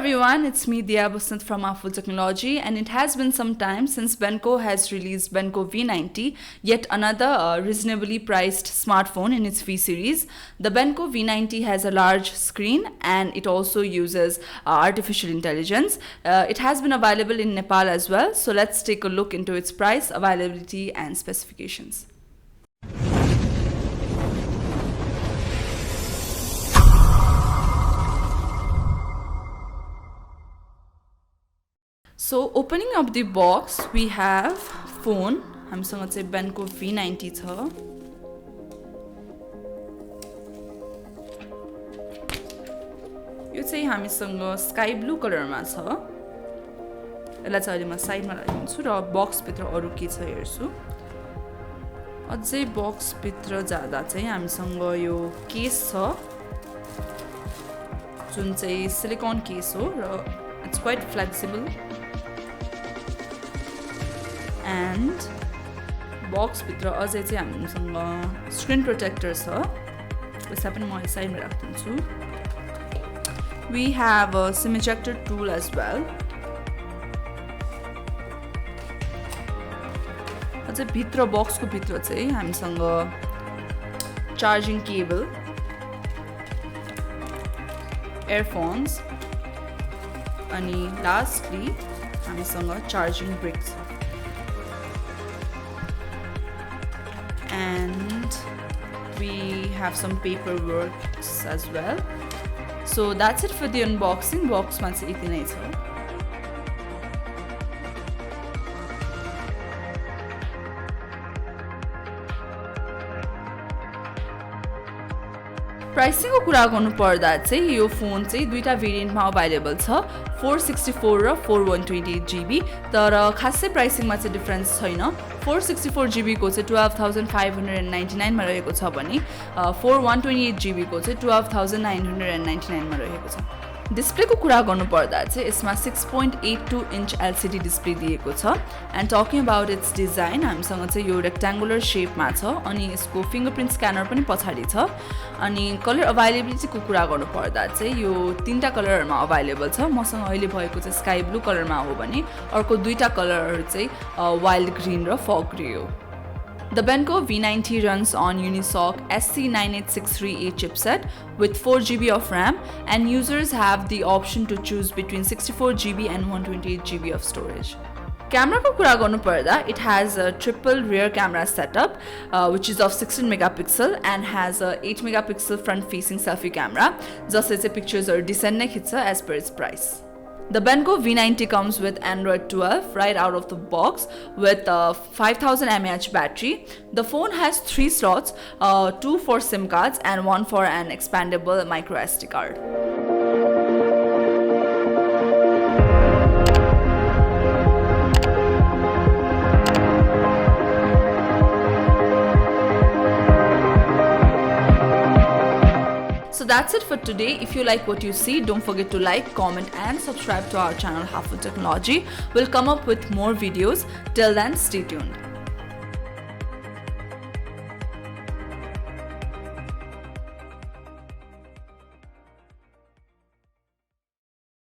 everyone, it's me 𝗃𝗶𝗴𝗶 from 𝗂𝐻𝐿 and it has been some time since Benco has released Benco V90, yet another reasonably priced smartphone in its V series. The Benco V90 has a large screen and it also uses artificial intelligence. It has been available in Nepal as well, so let's take a look into its price, availability and specifications. So opening up the box, we have phone. हामीसँग चाहिँ Benco V90 छ. यो चाहिँ हामीसँग sky blue कलरमा छ. यसलाई चाहिँ अहिले म साइडमा राखिदिन्छु र बक्स भित्र अरु के छ हेर्छु. अझै बक्स भित्र जाँदा चाहिँ हामीसँग यो केस छ, जुन चाहिँ सिलिकन केस हो र it's quite flexible. And box भित्र अझै चाहिँ हामीसँग screen protector छ. यसलाई पनि म साइडमा राख्दिन्छु. We have a SIM ejector tool as well. अझै भित्र बक्सको भित्र चाहिँ हामीसँग charging cable, earphones, अनि lastly हामीसँग charging bricks. And we have some paperwork as well. So that's it for the unboxing. Box ma चाहिँ यति नै छ. प्राइसिङ को कुरा गर्नु पर्दा चाहिँ यो फोन चाहिँ दुईटा भेरिएन्टमा अवेलेबल छ, 464 र 4128GB. तर खासै प्राइसिङमा चाहिँ डिफरेन्स छैन. 464GB को चाहिँ 12,599 मा रहेको छ भने 4128GB को चाहिँ 12,999 मा रहेको छ. डिस्प्ले को कुरा गर्नु पर्दा चाहिँ यसमा 6.82 इंच LCD डिस्प्ले दिएको छ. End talking about it's design, हामीसँग चाहिँ यो रेक्ट्याङ्गुलर शेपमा छ अनि यसको फिंगरप्रिन्ट स्क्यानर पनि पछाडी छ. अनि कलर अवेलेबिलिटी को कुरा गर्नु पर्दा चाहिँ यो तीनटा कलरहरुमा अवेलेबल छ. मसँग अहिले भएको चाहिँ स्काई ब्लू कलरमा हो भने अर्को दुईटा कलरहरु चाहिँ वाइल्ड ग्रीन र फग ग्रे हो. The Benco V90 runs on Unisoc SC9863A chipset with 4GB of RAM, and users have the option to choose between 64GB and 128GB of storage. Camera ko kura garnu parda, it has a triple rear camera setup which is of 16 megapixel and has a 8 megapixel front facing selfie camera. Jasle चाहिँ pictures are decent नै खिच्छ as per its price. The Benco V90 comes with Android 12 right out of the box with a 5000 mAh battery. The phone has 3 slots, 2 for SIM cards and 1 for an expandable micro SD card. So that's it for today. If you like what you see, don't forget to like, comment and subscribe to our channel 𝗂𝐻𝐿. We'll come up with more videos. Till then, stay tuned.